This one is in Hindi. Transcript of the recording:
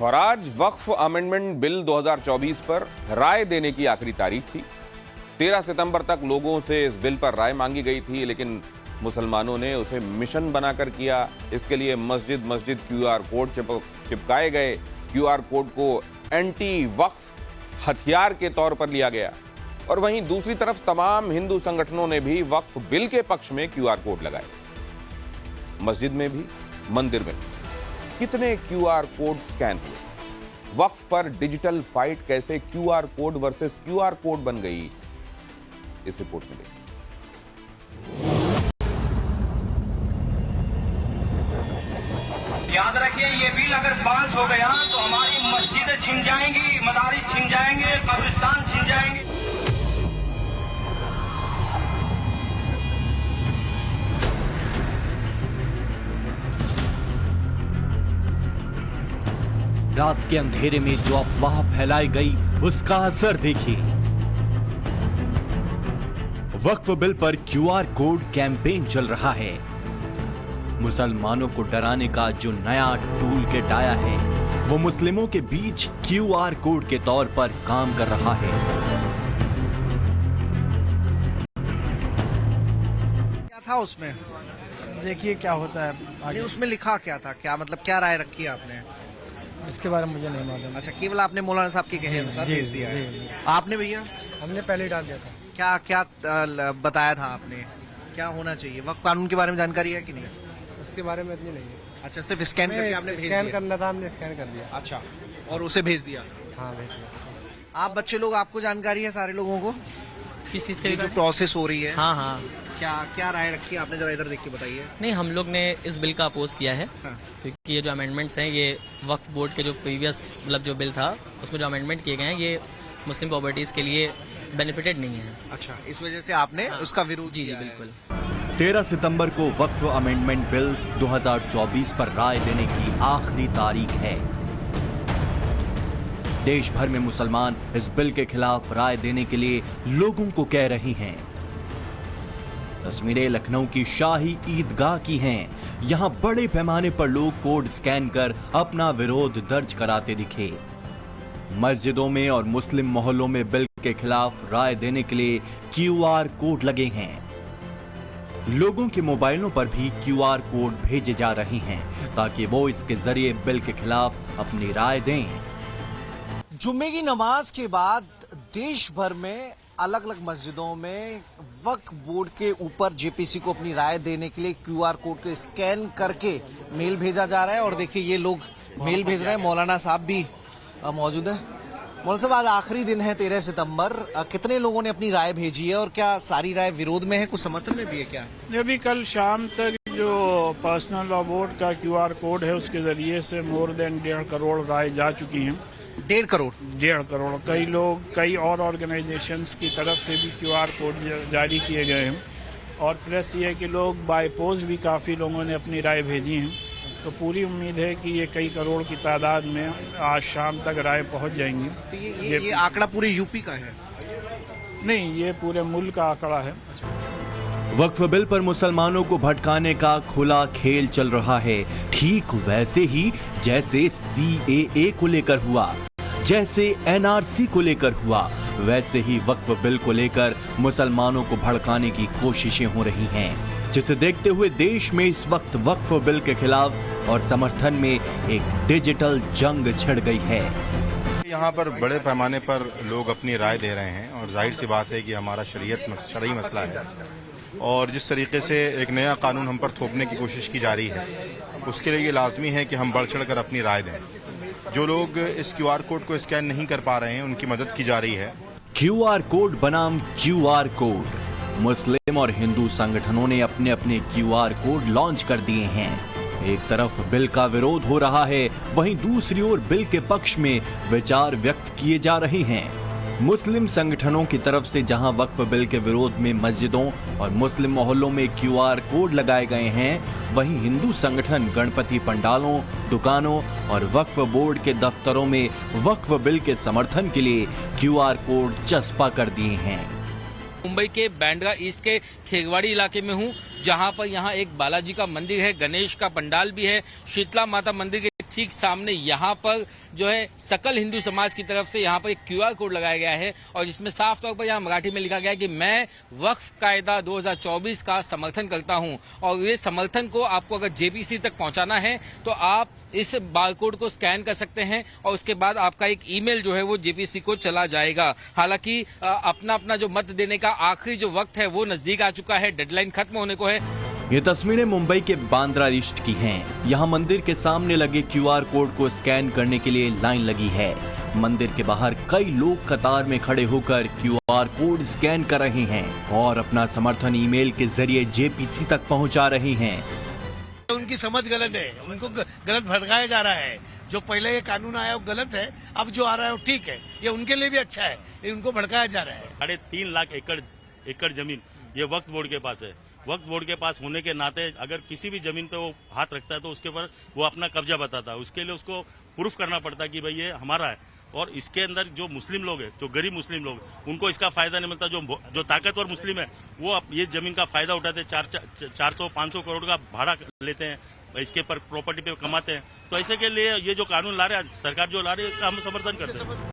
और आज वक्फ अमेंडमेंट बिल 2024 पर राय देने की आखिरी तारीख थी। 13 सितंबर तक लोगों से इस बिल पर राय मांगी गई थी, लेकिन मुसलमानों ने उसे मिशन बनाकर किया। इसके लिए मस्जिद मस्जिद क्यूआर कोड चिपकाए गए। क्यूआर कोड को एंटी वक्फ हथियार के तौर पर लिया गया। और वहीं दूसरी तरफ तमाम हिंदू संगठनों ने भी वक्फ बिल के पक्ष में क्यूआर कोड लगाए। मस्जिद में भी, मंदिर में भी। कितने क्यूआर कोड स्कैन हुए? वक्फ पर डिजिटल फाइट कैसे QR code versus QR code बन गई, इस रिपोर्ट में देखिए। याद रखिए, ये बिल अगर पास हो गया तो हमारी मस्जिदें छिन जाएंगी, मदारिस छिन जाएंगे, कब्रिस्तान छिन जाएंगे। रात के अंधेरे में जो अफवाह फैलाई गई उसका असर देखिए। वक्फ बिल पर क्यूआर कोड कैंपेन चल रहा है। मुसलमानों को डराने का जो नया टूल किट आया है वो मुस्लिमों के बीच क्यूआर कोड के तौर पर काम कर रहा है। क्या था उसमें? देखिए क्या होता है आगे। उसमें लिखा क्या था? क्या मतलब क्या राय रखी है आपने? इसके बारे में मुझे नहीं मालूम। अच्छा, केवल आपने मौलाना साहब के कहे अनुसार भेज दिया है। जी। आपने भैया? हमने पहले ही डाल दिया था। क्या क्या बताया था आपने? क्या होना चाहिए? वक्फ कानून के बारे में जानकारी है कि नहीं? इसके बारे में इतनी नहीं है। अच्छा, सिर्फ स्कैन करके आपने भेज स्कैन दिया? करना था, हमने स्कैन कर दिया। अच्छा, और उसे भेज दिया? हाँ भेज दिया। आप बच्चे लोग, आपको जानकारी है सारे लोगों को किस चीज का? जो प्रोसेस हो रही है? हाँ हाँ। क्या क्या राय रखी है आपने? जरा इधर देख के बताइए। नहीं, हम लोग ने इस बिल का अपोज किया है। हाँ। क्योंकि ये जो अमेंडमेंट्स हैं, ये वक्फ बोर्ड के जो प्रीवियस मतलब जो बिल था उसमें जो अमेंडमेंट किए गए हैं, ये मुस्लिम प्रॉपर्टीज के लिए बेनिफिटेड नहीं है। अच्छा, इस वजह से आपने उसका विरोध जी किया है। बिल्कुल। 13 सितंबर को वक्फ अमेंडमेंट बिल 2024 पर राय देने की आखिरी तारीख है। देश भर में मुसलमान इस बिल के खिलाफ राय देने के लिए लोगों को कह रही हैं। तस्वीरें लखनऊ की शाही ईदगाह की हैं। यहां बड़े पैमाने पर लोग कोड स्कैन कर अपना विरोध दर्ज कराते दिखे। मस्जिदों में और मुस्लिम मोहल्लों में बिल के खिलाफ राय देने के लिए क्यूआर कोड लगे हैं। लोगों के मोबाइलों पर भी क्यूआर कोड भेजे जा रहे हैं ताकि वो इसके जरिए बिल के खिलाफ अपनी राय दें। जुम्मे की नमाज के बाद देश भर में अलग अलग मस्जिदों में वक्फ बोर्ड के ऊपर जेपीसी को अपनी राय देने के लिए क्यूआर कोड को स्कैन करके मेल भेजा जा रहा है। और देखिए, ये लोग मेल भेज रहे हैं। मौलाना साहब भी मौजूद है। मौलाना साहब, आज आखिरी दिन है 13 सितंबर। कितने लोगों ने अपनी राय भेजी है और क्या सारी राय विरोध में है, कुछ समर्थन में भी है क्या? अभी कल शाम तक जो पर्सनल लॉ बोर्ड का क्यूआर कोड है उसके जरिए से मोर देन 1.5 करोड़ राय जा चुकी हैं। 1.5 करोड़? 1.5 करोड़। कई लोग, कई और ऑर्गेनाइजेशंस की तरफ से भी क्यूआर कोड जारी किए गए हैं। और प्लस ये है कि लोग बाय पोस्ट भी काफ़ी लोगों ने अपनी राय भेजी हैं। तो पूरी उम्मीद है कि ये कई करोड़ की तादाद में आज शाम तक राय पहुंच जाएंगी। तो ये आंकड़ा पूरे यूपी का है? नहीं, ये पूरे मुल्क का आंकड़ा है। वक्फ बिल पर मुसलमानों को भटकाने का खुला खेल चल रहा है, ठीक वैसे ही जैसे सीएए को लेकर हुआ, जैसे एनआरसी को लेकर हुआ, वैसे ही वक्फ बिल को लेकर मुसलमानों को भड़काने की कोशिशें हो रही हैं, जिसे देखते हुए देश में इस वक्त वक्फ बिल के खिलाफ और समर्थन में एक डिजिटल जंग छिड़ गई है। यहाँ पर बड़े पैमाने पर लोग अपनी राय दे रहे हैं और जाहिर सी बात है कि हमारा शरई मसला है और जिस तरीके से एक नया कानून हम पर थोपने की कोशिश की जा रही है, उसके लिए ये लाजमी है कि हम बढ़ चढ़ कर अपनी राय दें। जो लोग इस क्यूआर कोड को स्कैन नहीं कर पा रहे हैं, उनकी मदद की जा रही है। क्यूआर कोड बनाम क्यूआर कोड। मुस्लिम और हिंदू संगठनों ने अपने अपने क्यूआर कोड लॉन्च कर दिए हैं। एक तरफ बिल का विरोध हो रहा है, वहीं दूसरी ओर बिल के पक्ष में विचार व्यक्त किए जा रहे हैं। मुस्लिम संगठनों की तरफ से जहां वक्फ बिल के विरोध में मस्जिदों और मुस्लिम मोहल्लों में क्यूआर कोड लगाए गए हैं, वहीं हिंदू संगठन गणपति पंडालों, दुकानों और वक्फ बोर्ड के दफ्तरों में वक्फ बिल के समर्थन के लिए क्यूआर कोड चस्पा कर दिए हैं। मुंबई के बांद्रा ईस्ट के खेगवाड़ी इलाके में हूँ, जहाँ पर यहाँ एक बालाजी का मंदिर है, गणेश का पंडाल भी है, शीतला माता मंदिर के ठीक सामने यहाँ पर जो है सकल हिंदू समाज की तरफ से यहाँ पर एक QR कोड लगाया गया है और जिसमें साफ तौर पर यहाँ मराठी में लिखा गया है कि मैं वक्फ कायदा 2024 का समर्थन करता हूँ। और ये समर्थन को आपको अगर JPC तक पहुँचाना है तो आप इस बारकोड को स्कैन कर सकते हैं और उसके बाद आपका एक ईमेल जो है वो JPC को चला जाएगा। हालांकि अपना जो मत देने का आखिरी जो वक्त है वो नजदीक आ चुका है, डेडलाइन खत्म होने को है। ये तस्वीरें मुंबई के बांद्रा ईस्ट की हैं। यहाँ मंदिर के सामने लगे QR कोड को स्कैन करने के लिए लाइन लगी है। मंदिर के बाहर कई लोग कतार में खड़े होकर QR कोड स्कैन कर रहे हैं और अपना समर्थन ईमेल के जरिए JPC तक पहुंचा रहे हैं। उनकी समझ गलत है, उनको गलत भड़काया जा रहा है। जो पहले ये कानून आया वो गलत है, अब जो आ रहा है वो ठीक है। ये उनके लिए भी अच्छा है, लेकिन उनको भड़काया जा रहा है। 3.5 लाख एकड़ जमीन ये वक्फ बोर्ड के पास है। वक्फ बोर्ड के पास होने के नाते अगर किसी भी जमीन पे वो हाथ रखता है तो उसके ऊपर वो अपना कब्जा बताता है। उसके लिए उसको प्रूफ करना पड़ता है कि भाई ये हमारा है। और इसके अंदर जो मुस्लिम लोग हैं, जो गरीब मुस्लिम लोग, उनको इसका फायदा नहीं मिलता। जो ताकतवर मुस्लिम है वो ये जमीन का फायदा उठाते, 400-500 करोड़ का भाड़ा लेते हैं, इसके पर प्रॉपर्टी पे कमाते हैं। तो ऐसे के लिए ये जो कानून ला रहे हैं सरकार, जो ला रही है, इसका हम समर्थन करते हैं।